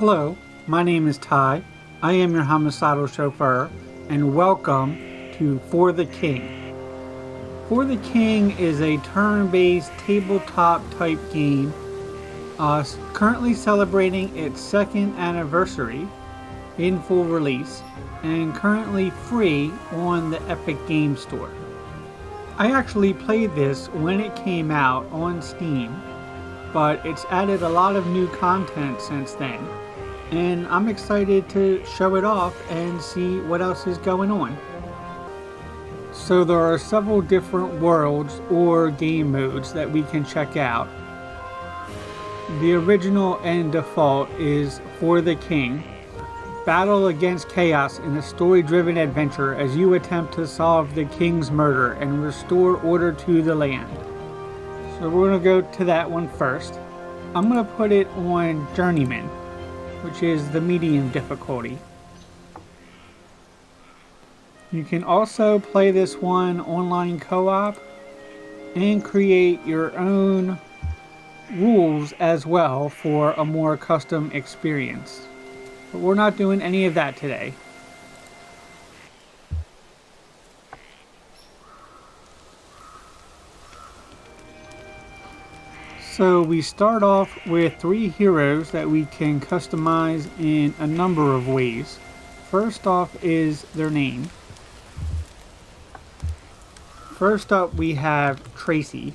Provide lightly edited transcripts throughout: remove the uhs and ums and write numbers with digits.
Hello, my name is Ty. I am your homicidal chauffeur, and welcome to For the King. For the King is a turn-based tabletop type game currently celebrating its second anniversary in full release and currently free on the Epic Game Store. I actually played this when it came out on Steam, but it's added a lot of new content since then, and I'm excited to show it off and see what else is going on. So there are several different worlds or game modes that we can check out. The original and default is For the King. Battle against chaos in a story-driven adventure as you attempt to solve the king's murder and restore order to the land. So we're going to go to that one first. I'm going to put it on Journeyman, which is the medium difficulty. You can also play this one online co-op and create your own rules as well for a more custom experience. But we're not doing any of that today. So we start off with 3 heroes that we can customize in a number of ways. First off is their name. First up we have Tracy.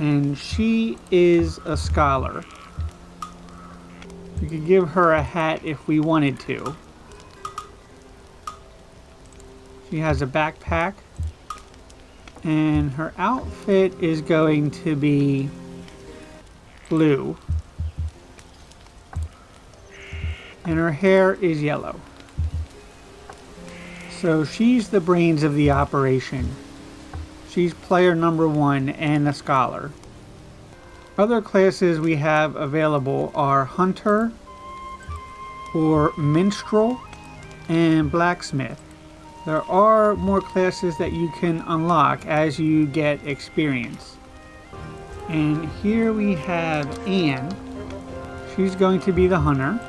And she is a scholar. We could give her a hat if we wanted to. She has a backpack. And her outfit is going to be blue. And her hair is yellow. So she's the brains of the operation. She's player number 1 and a scholar. Other classes we have available are Hunter, or Minstrel, and Blacksmith. There are more classes that you can unlock as you get experience. And here we have Anne. She's going to be the hunter.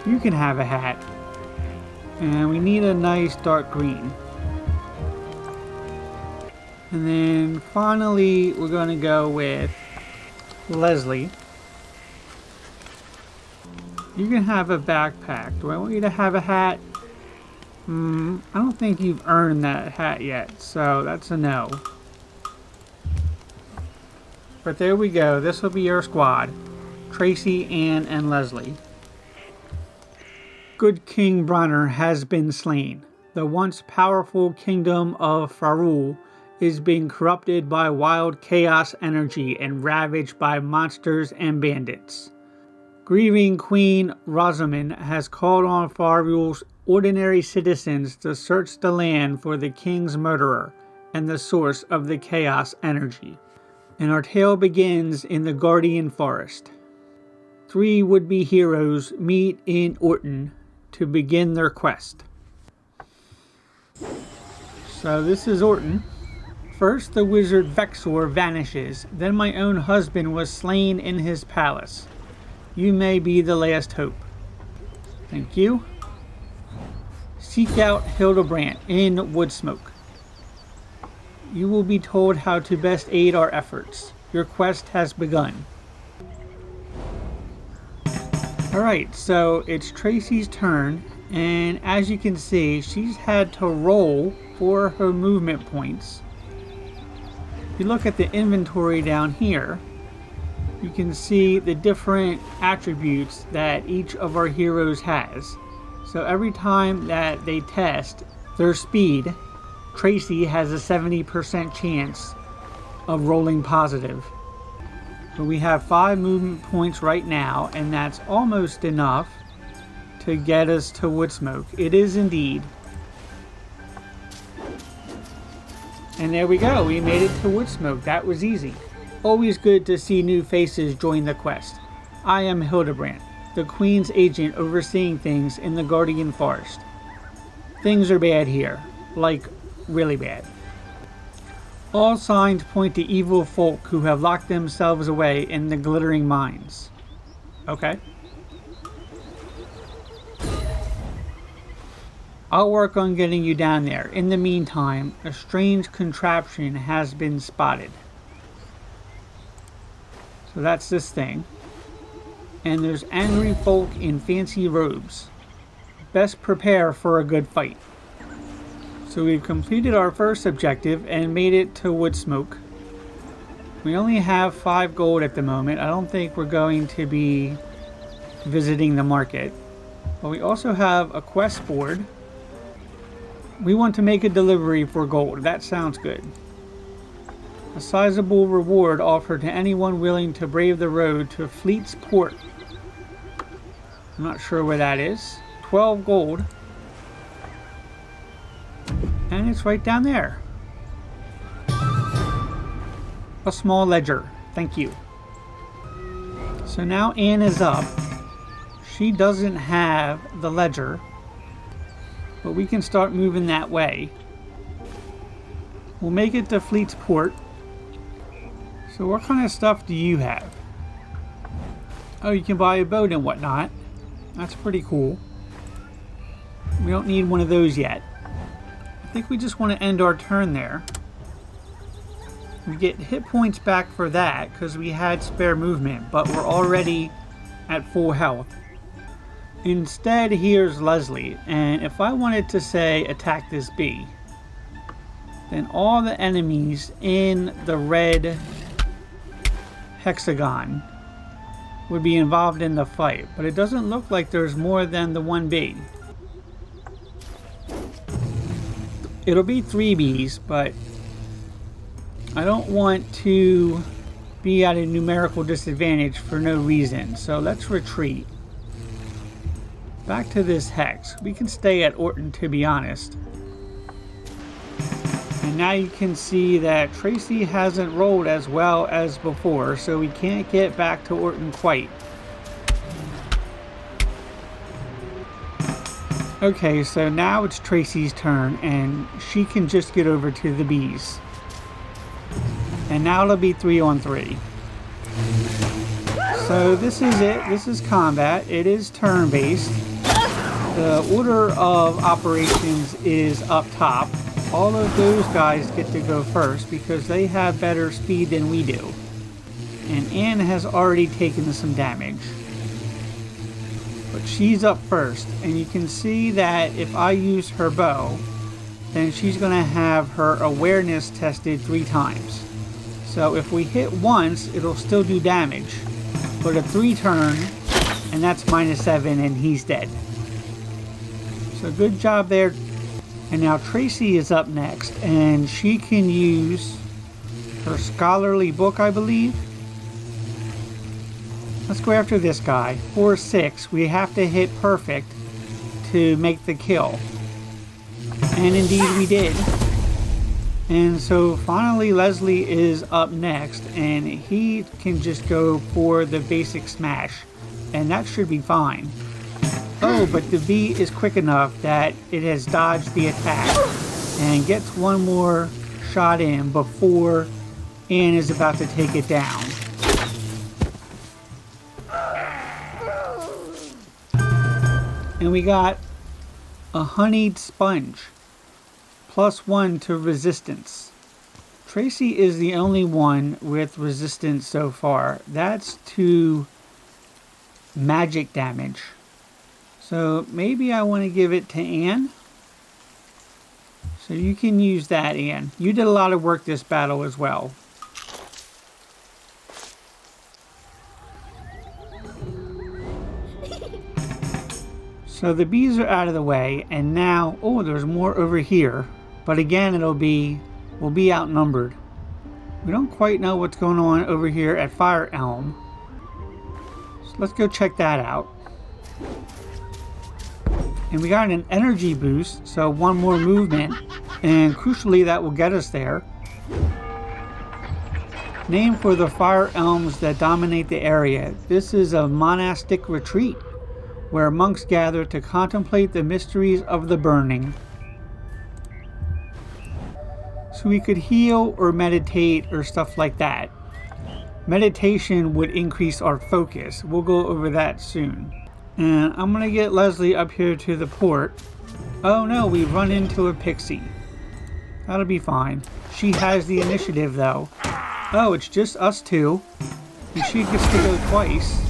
You can have a hat. And we need a nice dark green. And then finally we're going to go with Leslie. You can have a backpack. Do I want you to have a hat? I don't think you've earned that hat yet, so that's a no. But there we go. This will be your squad. Tracy, Anne, and Leslie. Good King Bronner has been slain. The once powerful kingdom of Fahrul is being corrupted by wild chaos energy and ravaged by monsters and bandits. Grieving Queen Rosamund has called on Fahrul's ordinary citizens to search the land for the king's murderer and the source of the chaos energy. And our tale begins in the Guardian Forest. 3 would-be heroes meet in Orton to begin their quest. So this is Orton. First, the wizard Vexor vanishes. Then my own husband was slain in his palace. You may be the last hope. Thank you. Seek out Hildebrandt in Woodsmoke. You will be told how to best aid our efforts. Your quest has begun. Alright, so it's Tracy's turn, and as you can see, she's had to roll for her movement points. If you look at the inventory down here, you can see the different attributes that each of our heroes has. So every time that they test their speed, Tracy has a 70% chance of rolling positive. So we have 5 movement points right now, and that's almost enough to get us to Woodsmoke. It is indeed. And there we go, we made it to Woodsmoke. That was easy. Always good to see new faces join the quest. I am Hildebrandt, the Queen's agent overseeing things in the Guardian Forest. Things are bad here, like really bad. All signs point to evil folk who have locked themselves away in the glittering mines. Okay. I'll work on getting you down there. In the meantime, a strange contraption has been spotted. So that's this thing. And there's angry folk in fancy robes. Best prepare for a good fight. So we've completed our first objective and made it to Woodsmoke. We only have 5 gold at the moment. I don't think we're going to be visiting the market. But we also have a quest board. We want to make a delivery for gold. That sounds good. A sizable reward offered to anyone willing to brave the road to Fleet's Port. I'm not sure where that is. 12 gold. And it's right down there. A small ledger. Thank you. So now Anne is up. She doesn't have the ledger. But we can start moving that way. We'll make it to Fleet's Port. So what kind of stuff do you have? Oh, you can buy a boat and whatnot. That's pretty cool. We don't need one of those yet. I think we just want to end our turn there. We get hit points back for that because we had spare movement, but we're already at full health. Instead, here's Leslie, and if I wanted to say attack this bee, then all the enemies in the red hexagon would be involved in the fight, but it doesn't look like there's more than the one bee. It'll be 3 bees, but I don't want to be at a numerical disadvantage for no reason, so let's retreat. Back to this hex. We can stay at Orton, to be honest. And now you can see that Tracy hasn't rolled as well as before, so we can't get back to Orton quite. Okay, so now it's Tracy's turn, and she can just get over to the bees. And now it'll be 3 on 3. So this is it. This is combat. It is turn-based. The order of operations is up top. All of those guys get to go first because they have better speed than we do. And Anne has already taken some damage. But she's up first. And you can see that if I use her bow, then she's going to have her awareness tested 3 times. So if we hit once, it'll still do damage. But a 3 turn, and that's -7, and he's dead. So good job there. And now Tracy is up next, and she can use her scholarly book, I believe. Let's go after this guy. 4-6. We have to hit perfect to make the kill. And indeed we did. And so finally Leslie is up next, and he can just go for the basic smash. And that should be fine. Oh, but the bee is quick enough that it has dodged the attack and gets one more shot in before Anne is about to take it down. And we got a honeyed sponge. +1 to resistance. Tracy is the only one with resistance so far. That's to magic damage. So maybe I want to give it to Anne. So you can use that, Anne. You did a lot of work this battle as well. So the bees are out of the way, and now, oh, there's more over here. But again, we'll be outnumbered. We don't quite know what's going on over here at Fire Elm. So let's go check that out. And we got an energy boost, so 1 more movement, and crucially that will get us there. Name for the fire elms that dominate the area. This is a monastic retreat where monks gather to contemplate the mysteries of the burning. So So we could heal or meditate or stuff like that. Meditation would increase our focus. We'll go over that soon. And I'm going to get Leslie up here to the port. Oh no, we've run into a pixie. That'll be fine. She has the initiative though. Oh, it's just us two. And she gets to go twice.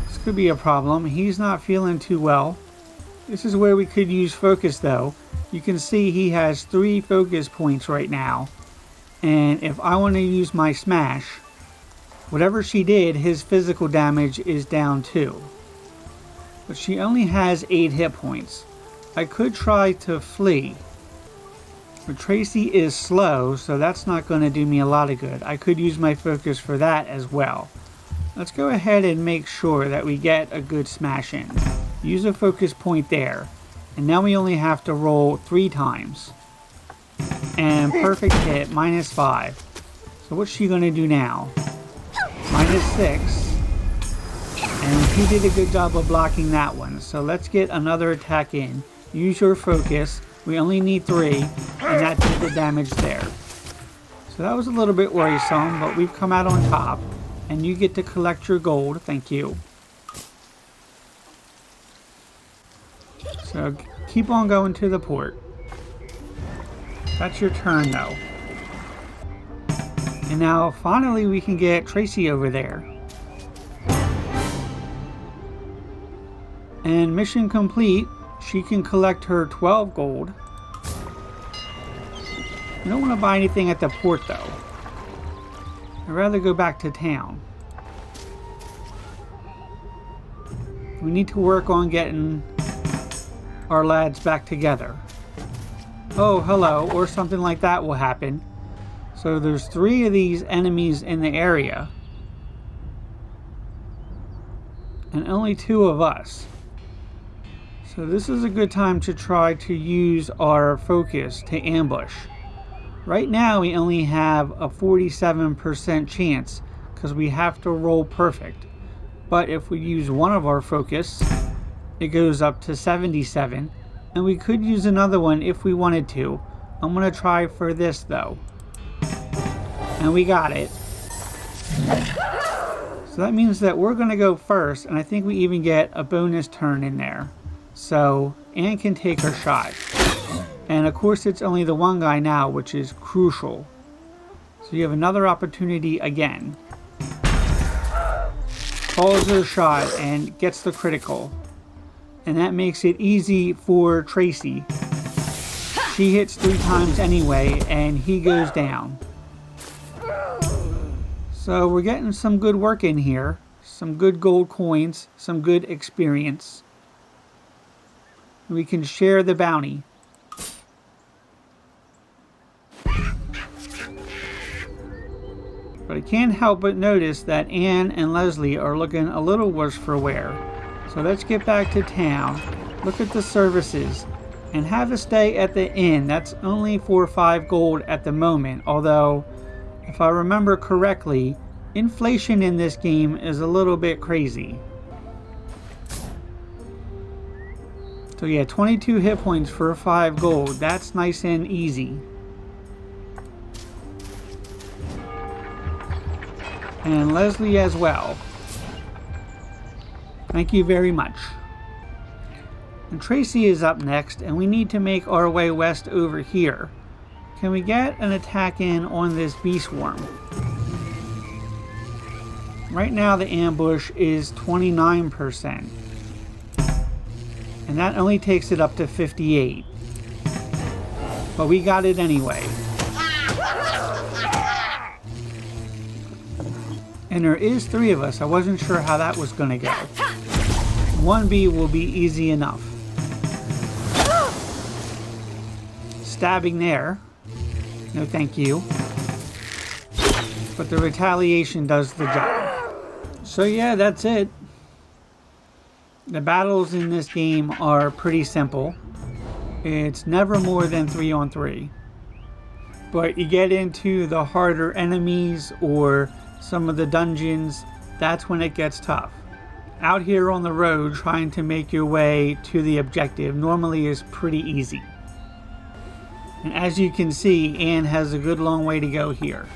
This could be a problem. He's not feeling too well. This is where we could use focus though. You can see he has 3 focus points right now. And if I want to use my smash, whatever she did, his physical damage is down too. But she only has 8 hit points. I could try to flee. But Tracy is slow, so that's not going to do me a lot of good. I could use my focus for that as well. Let's go ahead and make sure that we get a good smash in. Use a focus point there. And now we only have to roll 3 times. And perfect hit, -5. So what's she going to do now? -6. And he did a good job of blocking that one. So let's get another attack in. Use your focus. We only need 3. And that did the damage there. So that was a little bit worrisome, but we've come out on top. And you get to collect your gold. Thank you. So keep on going to the port. That's your turn though. And now finally we can get Tracy over there. And mission complete. She can collect her 12 gold. I don't want to buy anything at the port though. I'd rather go back to town. We need to work on getting our lads back together. Oh, hello, or something like that will happen. So there's 3 of these enemies in the area. And only 2 of us. So this is a good time to try to use our focus to ambush. Right now we only have a 47% chance because we have to roll perfect. But if we use one of our focus, it goes up to 77. And we could use another one if we wanted to. I'm going to try for this though. And we got it. So that means that we're going to go first. And I think we even get a bonus turn in there. So Anne can take her shot. And of course it's only the one guy now, which is crucial. So you have another opportunity again. Calls her shot and gets the critical. And that makes it easy for Tracy. She hits 3 times anyway, and he goes down. So we're getting some good work in here. Some good gold coins, some good experience. We can share the bounty. But I can't help but notice that Anne and Leslie are looking a little worse for wear. So let's get back to town, look at the services, and have a stay at the inn. That's only for 5 gold at the moment, although, if I remember correctly, inflation in this game is a little bit crazy. So yeah, 22 hit points for 5 gold. That's nice and easy. And Leslie as well. Thank you very much. And Tracy is up next, and we need to make our way west over here. Can we get an attack in on this bee swarm? Right now the ambush is 29%. And that only takes it up to 58. But we got it anyway. And there is 3 of us. I wasn't sure how that was going to go. 1 bee will be easy enough. Stabbing there. No thank you. But the retaliation does the job. So yeah, that's it. The battles in this game are pretty simple. It's never more than 3 on 3. But you get into the harder enemies or some of the dungeons, that's when it gets tough. Out here on the road trying to make your way to the objective normally is pretty easy. And as you can see, Anne has a good long way to go here.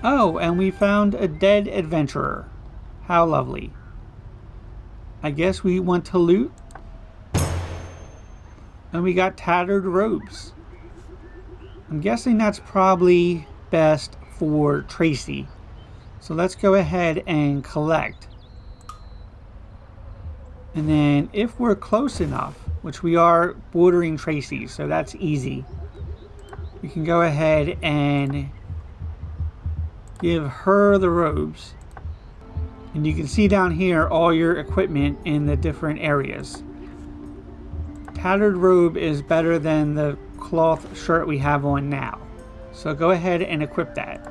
Oh, and we found a dead adventurer. How lovely. I guess we want to loot. And we got tattered robes. I'm guessing that's probably best for Tracy. So let's go ahead and collect. And then if we're close enough, which we are bordering Tracy, so that's easy, we can go ahead and give her the robes. And you can see down here all your equipment in the different areas. Tattered robe is better than the cloth shirt we have on now. So go ahead and equip that.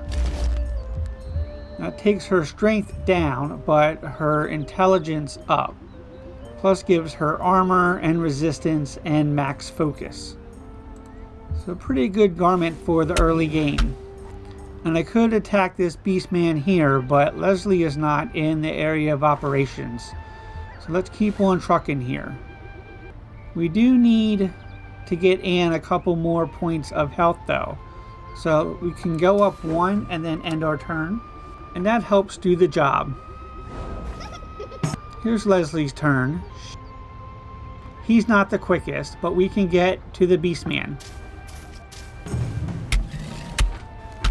That takes her strength down, but her intelligence up. Plus gives her armor and resistance and max focus. So pretty good garment for the early game. And I could attack this Beastman here, but Leslie is not in the area of operations. So let's keep on trucking here. We do need to get Anne a couple more points of health though. So we can go up one and then end our turn. And that helps do the job. Here's Leslie's turn. He's not the quickest, but we can get to the Beastman.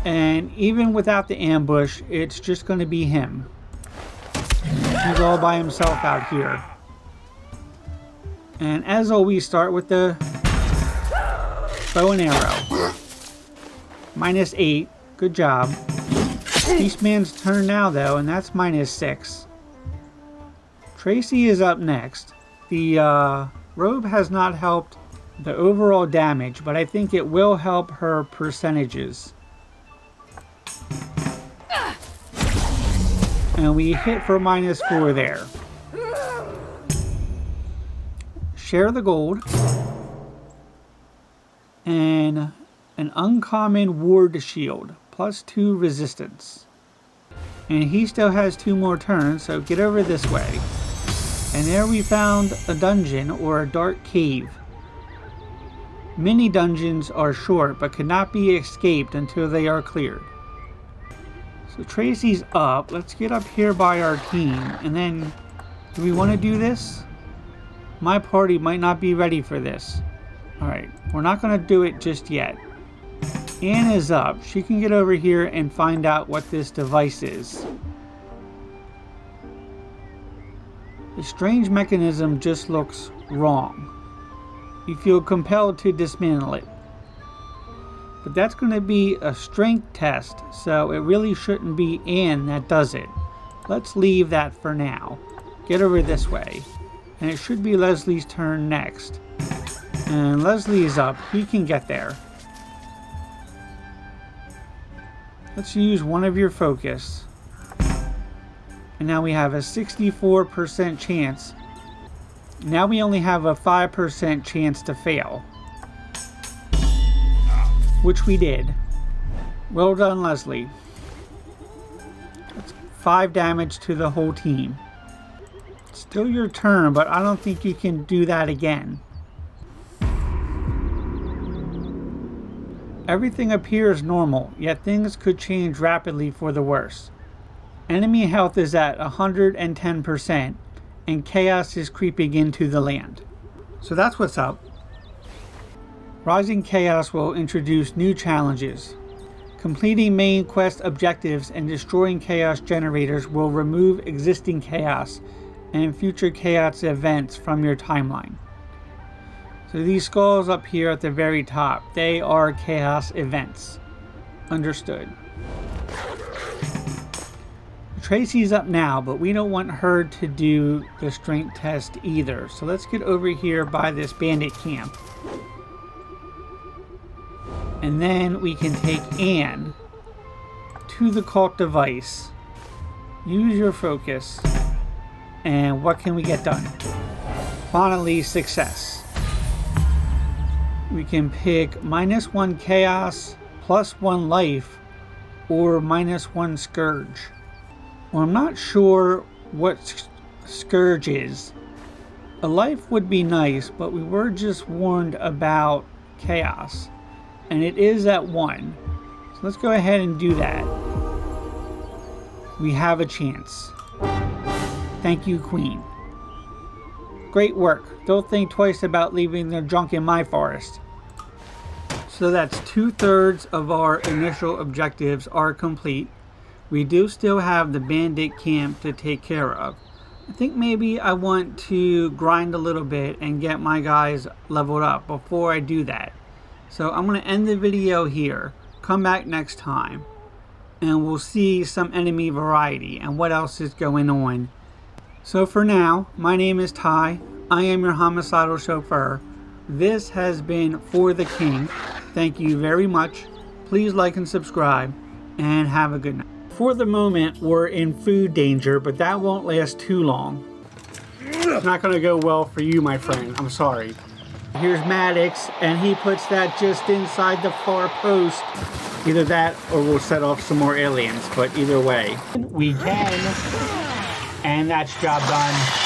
And even without the ambush, it's just going to be him. He's all by himself out here. And as always, start with the bow and arrow. -8. Good job. Beastman's turn now though, and that's -6. Tracy is up next. The robe has not helped the overall damage, but I think it will help her percentages. And we hit for -4 there. Share the gold. And an uncommon ward shield. +2 resistance. And he still has 2 more turns, so get over this way. And there we found a dungeon or a dark cave. Mini dungeons are short but cannot be escaped until they are cleared. So Tracy's up. Let's get up here by our team. And then, do we want to do this? My party might not be ready for this. Alright, we're not going to do it just yet. Anne is up. She can get over here and find out what this device is. The strange mechanism just looks wrong. You feel compelled to dismantle it. But that's going to be a strength test, so it really shouldn't be Anne that does it. Let's leave that for now. Get over this way. And it should be Leslie's turn next. And Leslie is up. He can get there. Let's use one of your focus. And now we have a 64% chance. Now we only have a 5% chance to fail. Which we did. Well done, Leslie. That's 5 damage to the whole team. Still your turn, but I don't think you can do that again. Everything appears normal, yet things could change rapidly for the worse. Enemy health is at 110%, and chaos is creeping into the land. So that's what's up. Rising Chaos will introduce new challenges. Completing main quest objectives and destroying chaos generators will remove existing chaos and future chaos events from your timeline. So these skulls up here at the very top, they are chaos events. Understood. Tracy's up now, but we don't want her to do the strength test either. So let's get over here by this bandit camp. And then we can take Anne to the cult device. Use your focus. And what can we get done? Finally, success. We can pick -1 chaos, +1 life, or -1 scourge. Well, I'm not sure what scourge is. A life would be nice, but we were just warned about chaos. And it is at 1. So let's go ahead and do that. We have a chance. Thank you, Queen. Great work. Don't think twice about leaving their junk in my forest. So that's 2/3 of our initial objectives are complete. We do still have the bandit camp to take care of. I think maybe I want to grind a little bit and get my guys leveled up before I do that. So I'm going to end the video here. Come back next time and we'll see some enemy variety and what else is going on. So for now, my name is Ty. I am your homicidal chauffeur. This has been For the King. Thank you very much. Please like and subscribe and have a good night. For the moment, we're in food danger, but that won't last too long. It's not going to go well for you, my friend. I'm sorry. Here's Maddox, and he puts that just inside the far post. Either that or we'll set off some more aliens, but either way. We can. And that's job done.